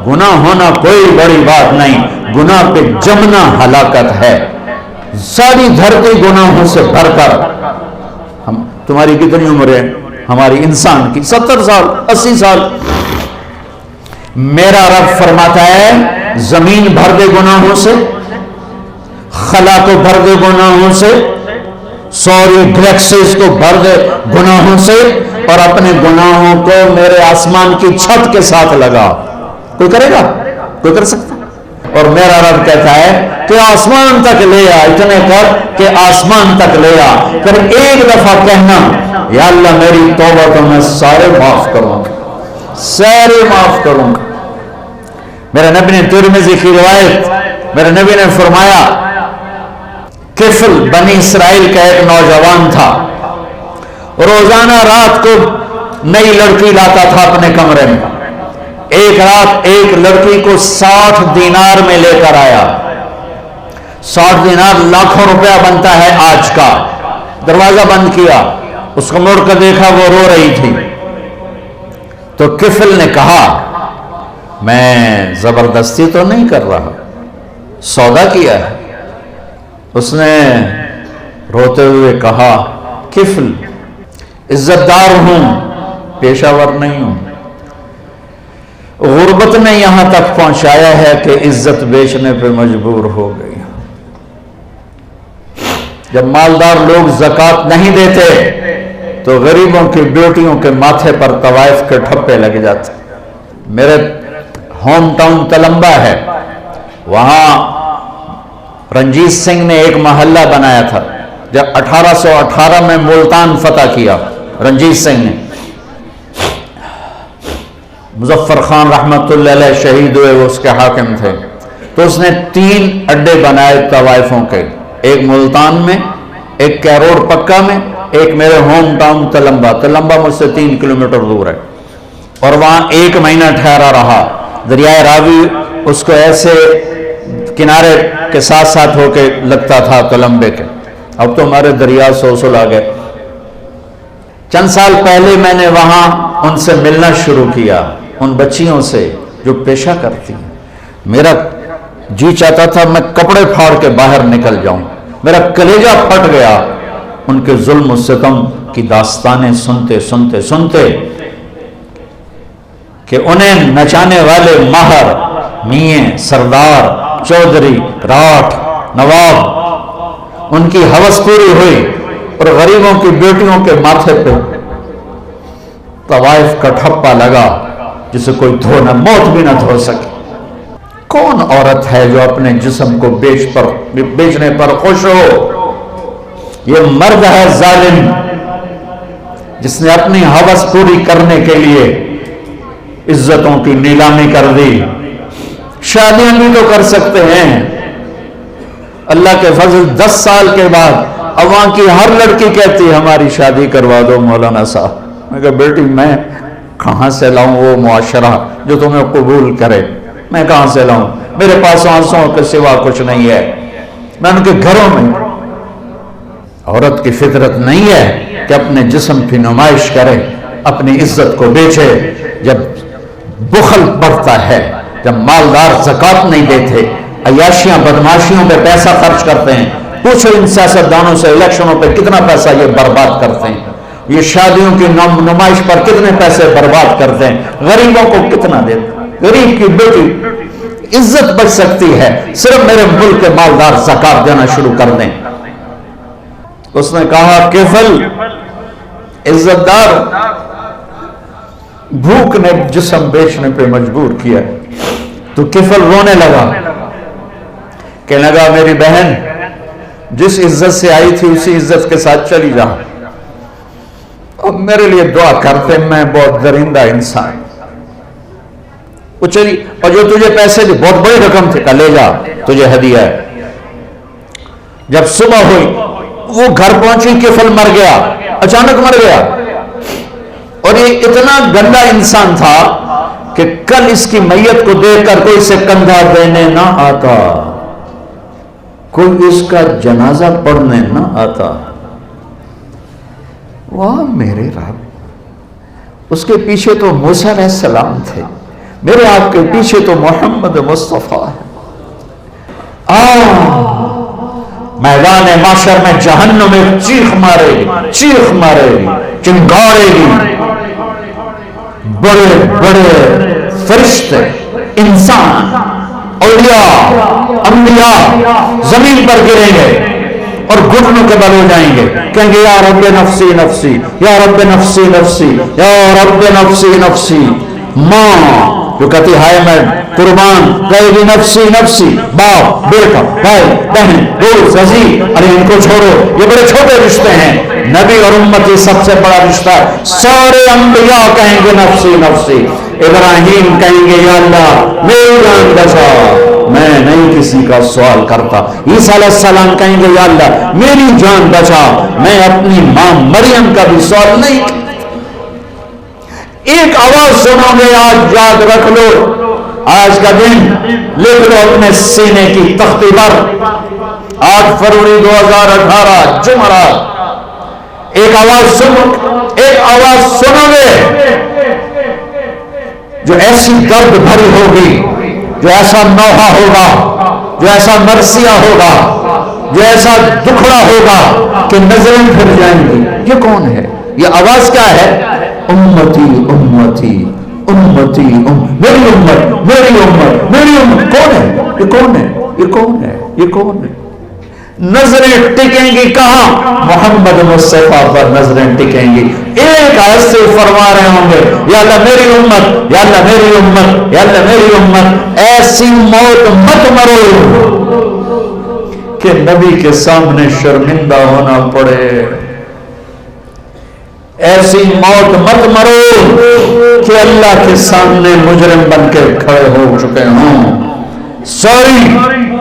گناہ ہونا کوئی بڑی بات نہیں، گناہ پہ جمنا ہلاکت ہے۔ ساری دھرتی گناہوں سے بھر کر، تمہاری کتنی عمر ہے ہماری انسان کی؟ 70 سال 80 سال۔ میرا رب فرماتا ہے زمین بھر دے گناہوں سے، خلا کو بھر دے گناہوں سے، سوری گلیکسیز کو بھر دے گناہوں سے، اور اپنے گناہوں کو میرے آسمان کی چھت کے ساتھ لگا۔ کوئی کرے گا؟ کوئی کر سکتا؟ اور میرا رب کہتا ہے کہ آسمان تک لے آ، اتنے کر کہ آسمان تک لے آ، پھر ایک دفعہ کہنا یا اللہ میری توبہ تو میں سارے معاف کروں گا، سارے معاف کروں گا۔ میرے نبی نے ترمذی کی روایت، میرے نبی نے فرمایا کفل بنی اسرائیل کا ایک نوجوان تھا، روزانہ رات کو نئی لڑکی لاتا تھا اپنے کمرے میں۔ ایک رات ایک لڑکی کو 60 دینار میں لے کر آیا۔ 60 دینار لاکھوں روپیہ بنتا ہے آج کا۔ دروازہ بند کیا، اس کو مڑ کر دیکھا وہ رو رہی تھی، تو کفل نے کہا میں زبردستی تو نہیں کر رہا، سودا کیا ہے۔ اس نے روتے ہوئے کہا کفل عزت دار ہوں، پیشہ ور نہیں ہوں، غربت نے یہاں تک پہنچایا ہے کہ عزت بیچنے پہ مجبور ہو گئی۔ جب مالدار لوگ زکوٰۃ نہیں دیتے تو غریبوں کی بیٹیوں کے ماتھے پر طوائف کے ٹھپے لگ جاتے۔ میرے ہوم ٹاؤن تلمبا ہے، وہاں رنجیت سنگھ نے ایک محلہ بنایا تھا۔ جب 1818 میں ملتان فتح کیا رنجیت سنگھ نے، مظفر خان رحمت اللہ علیہ شہید ہوئے، وہ اس کے حاکم تھے، تو اس نے 3 اڈے بنائے طوائفوں کے، ایک ملتان میں، ایک کیروڑ پکا میں، ایک میرے ہوم ٹاؤن تلمبا۔ تلمبا مجھ سے 3 کلومیٹر دور ہے، اور وہاں 1 مہینہ ٹھہرا رہا۔ دریائے راوی اس کو ایسے کنارے کے ساتھ ساتھ ہو کے لگتا تھا تلمبے کے، اب تو ہمارے دریا سوسل آ گئے۔ چند سال پہلے میں نے وہاں ان سے ملنا شروع کیا، ان بچیوں سے جو پیشہ کرتی ہیں۔ میرا جی چاہتا تھا میں کپڑے پھاڑ کے باہر نکل جاؤں، میرا کلیجہ پھٹ گیا ان کے ظلم و ستم کی داستانیں سنتے سنتے سنتے، کہ انہیں نچانے والے ماہر، میاں، سردار، چودھری، راٹھ، نواب، ان کی ہوس پوری ہوئی، اور غریبوں کی بیٹیوں کے ماتھے پہ طوائف کا ٹھپا لگا جسے کوئی دھو نہ، موت بھی نہ دھو سکے۔ کون عورت ہے جو اپنے جسم کو بیچنے پر خوش ہو؟ یہ مرد ہے ظالم جس نے اپنی ہوس پوری کرنے کے لیے عزتوں کی نیلامی کر دی۔ شادیاں بھی تو کر سکتے ہیں، اللہ کے فضل 10 سال کے بعد اب وہاں کی ہر لڑکی کہتی ہے ہماری شادی کروا دو مولانا صاحب۔ میں کہا بیٹی میں کہاں سے لاؤں وہ معاشرہ جو تمہیں قبول کرے؟ میں کہاں سے لاؤں؟ میرے پاس آنسوں کے سوا کچھ نہیں ہے۔ میں ان کے گھروں میں، عورت کی فطرت نہیں ہے کہ اپنے جسم کی نمائش کرے، اپنی عزت کو بیچے۔ جب بخل بڑھتا ہے، جب مالدار زکوٰۃ نہیں دیتے، عیاشیاں بدماشیوں پہ پیسہ خرچ کرتے ہیں، پوچھو ان سیاستدانوں سے الیکشنوں پہ کتنا پیسہ یہ برباد کرتے ہیں، یہ شادیوں کی نمائش پر کتنے پیسے برباد کرتے ہیں، غریبوں کو کتنا دیتے ہیں۔ غریب کی بیٹی عزت بچ سکتی ہے صرف میرے ملک کے مالدار زکوٰۃ دینا شروع کر دیں۔ اس نے کہا کفل عزت دار، بھوک نے جسم بیچنے پہ مجبور کیا۔ تو کفل رونے لگا، کہنے لگا میری بہن جس عزت سے آئی تھی اسی عزت کے ساتھ چلی جا، اب میرے لیے دعا کرتے، میں بہت درندہ انسان۔ وہ چلی، اور جو تجھے پیسے دی بہت بڑی رقم تھی، کہا لے جا تجھے ہدیہ ہے۔ جب صبح ہوئی وہ گھر پہنچی، کفل مر گیا، اچانک مر گیا، اور یہ اتنا گندا انسان تھا کہ کل اس کی میت کو دیکھ کر کوئی سے کندھا دینے نہ آتا، کوئی اس کا جنازہ پڑھنے نہ آتا۔ واہ میرے رب، اس کے پیچھے تو موسیٰ علیہ السلام تھے، میرے آپ کے پیچھے تو محمد مصطفیٰ ہے. میدان معاشر میں جہنم میں چیخ مارے گی, چنگارے گی. بڑے بڑے فرشتے, انسان, اولیاء, انبیاء زمین پر گریں گے اور گھٹنوں کے بل ہو جائیں گے, کہیں گے یا رب نفسی نفسی, یا رب نفسی نفسی, یا رب نفسی نفسی. ماں جو کہتی ہائے میں قربان, کہے گی نفسی نفسی. باپ, بیٹا, بھائی, بہن, دوست, عزیز, ارے ان کو چھوڑو, یہ بڑے چھوٹے رشتے ہیں. نبی اور امتی سب سے بڑا رشتہ ہے. سارے انبیاء کہیں گے نفسی نفسی. ابراہیم کہیں گے یا اللہ میری جان بچا, میں نہیں کسی کا سوال کرتا. عیسیٰ علیہ السلام کہیں گے یا اللہ میری جان بچا, میں اپنی ماں مریم کا بھی سوال نہیں کرتا. ایک آواز سنو گے, آج یاد رکھ لو, آج کا دن لکھ لو اپنے سینے کی تختی پر, 8 فروری 2018 جمعرات. ایک آواز سنو گے جو ایسی درد بھری ہوگی, جو ایسا نوحہ ہوگا, جو ایسا مرثیہ ہوگا, جو ایسا دکھڑا ہوگا کہ نظریں پھر جائیں گی. یہ کون ہے؟ یہ آواز کیا ہے؟ امتی امتی امتی, میری امت, میری امت, میری امت. کون ہے یہ؟ کون ہے یہ؟ کون ہے یہ؟ کون ہے؟ نظریں ٹکیں گی کہاں؟ محمد مصطفیٰ پر نظریں ٹکیں گی. ایک آیت سے فرما رہے ہوں گے یا اللہ میری امت, یا اللہ میری امت, یا اللہ میری امت. ایسی موت مت مرو کہ نبی کے سامنے شرمندہ ہونا پڑے. ایسی موت مت مرو کہ اللہ کے سامنے مجرم بن کے کھڑے ہو چکے ہوں.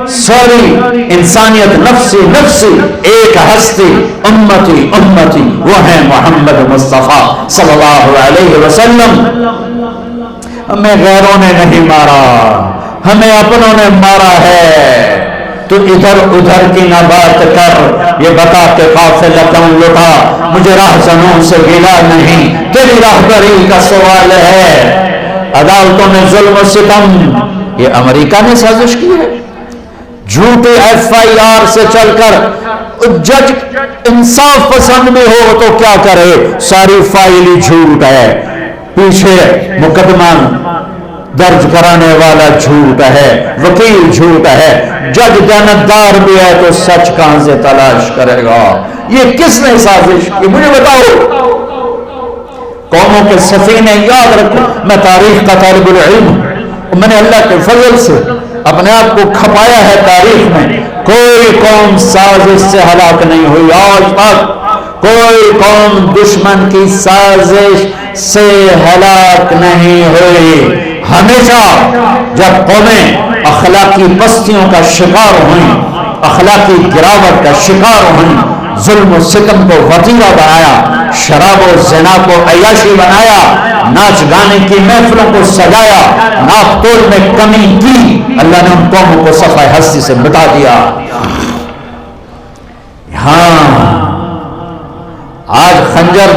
ساری انسانیت نفسی نفسی, ایک ہستی امتی امتی, وہ ہے محمد مصطفیٰ صلی اللہ علیہ وسلم. ہمیں غیروں نے نہیں مارا, ہمیں اپنوں نے مارا ہے. تو ادھر ادھر کی نہ بات کر, یہ بتا کہ قافلہ کیوں لٹا, مجھے راہزنوں سے گلا نہیں, تیری راہبری کا سوال ہے. عدالتوں میں ظلم و ستم, یہ امریکہ نے سازش کی ہے. جھوٹے FIR سے چل کر جج انصاف پسند بھی ہو تو کیا کرے, ساری فائل ہی جھوٹ ہے, پیچھے مقدمہ درج کرانے والا جھوٹ ہے, وکیل جھوٹ ہے, جج دیانتدار بھی ہے تو سچ کہاں سے تلاش کرے گا؟ یہ کس نے سازش کی؟ مجھے بتاؤ. قوموں کے سفینے یاد رکھو, میں تاریخ کا طالب العلم ہوں, میں نے اللہ کے فضل سے اپنے آپ کو کھپایا ہے تاریخ میں. کوئی قوم سازش سے ہلاک نہیں ہوئی آج تک, کوئی قوم دشمن کی سازش سے ہلاک نہیں ہوئی. ہمیشہ جب قومیں اخلاقی پستیوں کا شکار ہوئیں, اخلاقی گراوٹ کا شکار ہوئیں, ظلم و ستم کو وتیرہ بنایا, شراب و زنا کو عیاشی بنایا, ناچ گانے کی محفلوں کو سجایا, ناپ تول میں کمی کی, اللہ نے ان قوموں کو صفحہ ہستی سے مٹا دیا. ہاں آج خنجر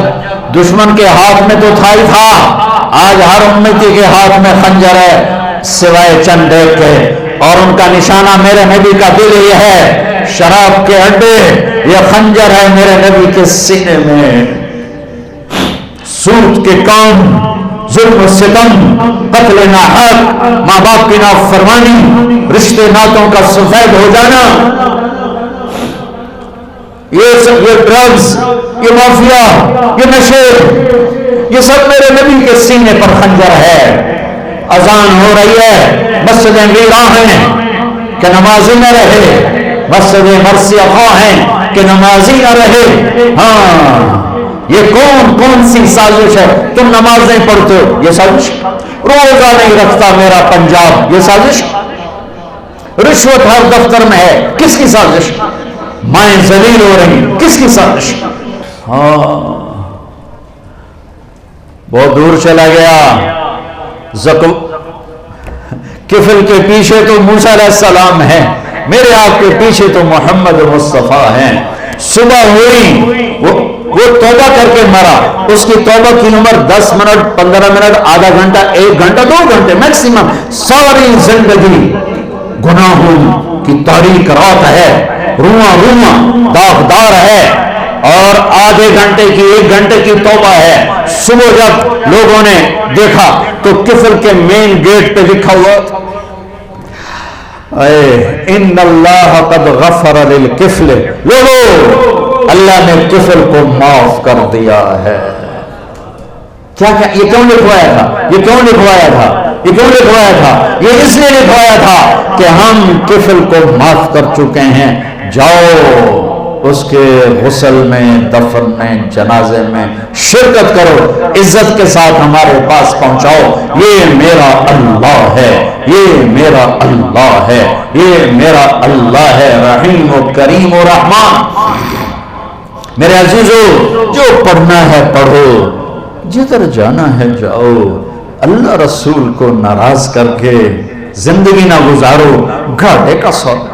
دشمن کے ہاتھ میں تو تھا ہی تھا, آج ہر امتی کے ہاتھ میں خنجر ہے سوائے چند ایک کے, اور ان کا نشانہ میرے نبی کا دل ہی ہے. شراب کے اڈے, یہ خنجر ہے میرے نبی کے سینے میں. سود کے کام, ظلم و ستم, قتل ناحق, ماں باپ کی نافرمانی, رشتے ناتوں کا سفید ہو جانا, یہ ڈرگز, یہ مافیا, یہ نشے, یہ سب میرے نبی کے سینے پر خنجر ہے. اذان ہو رہی ہے, مسجدیں ویراں ہیں کہ نمازی نہ رہے, مسجدیں مرثیہ خواہ ہیں کہ نمازی نہ رہے. ہاں یہ کون سی سازش ہے؟ تم نمازیں پڑھتے ہو, یہ سازش. روزہ نہیں رکھتا میرا پنجاب, یہ سازش. رشوت ہر دفتر میں ہے, کس کی سازش؟ مائیں ذلیل ہو رہی, کس کی سازش؟ ہاں بہت دور چلا گیا. کفل کے پیچھے تو موسیٰ علیہ السلام ہے, میرے آپ کے پیچھے تو محمد مصطفیٰ ہیں. صبح ہوئی, وہ توبہ کر کے مرا، اس کی توبہ کی عمر 10 منٹ 15 منٹ آدھا گھنٹہ 1 گھنٹہ 2 گھنٹے میکسیمم، ساری زندگی گناہوں کی تاریک رات ہے، رواں داغدار ہے، اور آدھے گھنٹے کی 1 گھنٹے کی توبہ ہے۔ صبح جب لوگوں نے دیکھا تو کفل کے مین گیٹ پہ لکھا ہوا تھا ان اللہ قد غفر للکفل، لوگو اللہ نے کفل کو معاف کر دیا ہے۔ کیا یہ کیوں لکھوایا تھا؟ یہ کیوں لکھوایا تھا؟ یہ کیوں لکھوایا تھا؟ یہ اس لیے لکھوایا تھا کہ ہم کفل کو معاف کر چکے ہیں، جاؤ اس کے غسل میں، دفن میں، جنازے میں شرکت کرو، عزت کے ساتھ ہمارے پاس پہنچاؤ، یہ میرا اللہ ہے، یہ میرا اللہ ہے، یہ میرا اللہ ہے، رحیم و کریم و رحمان۔ میرے عزیزو، جو پڑھنا ہے پڑھو، جدھر جانا ہے جاؤ، اللہ رسول کو ناراض کر کے زندگی نہ گزارو، گھاٹے کا سودا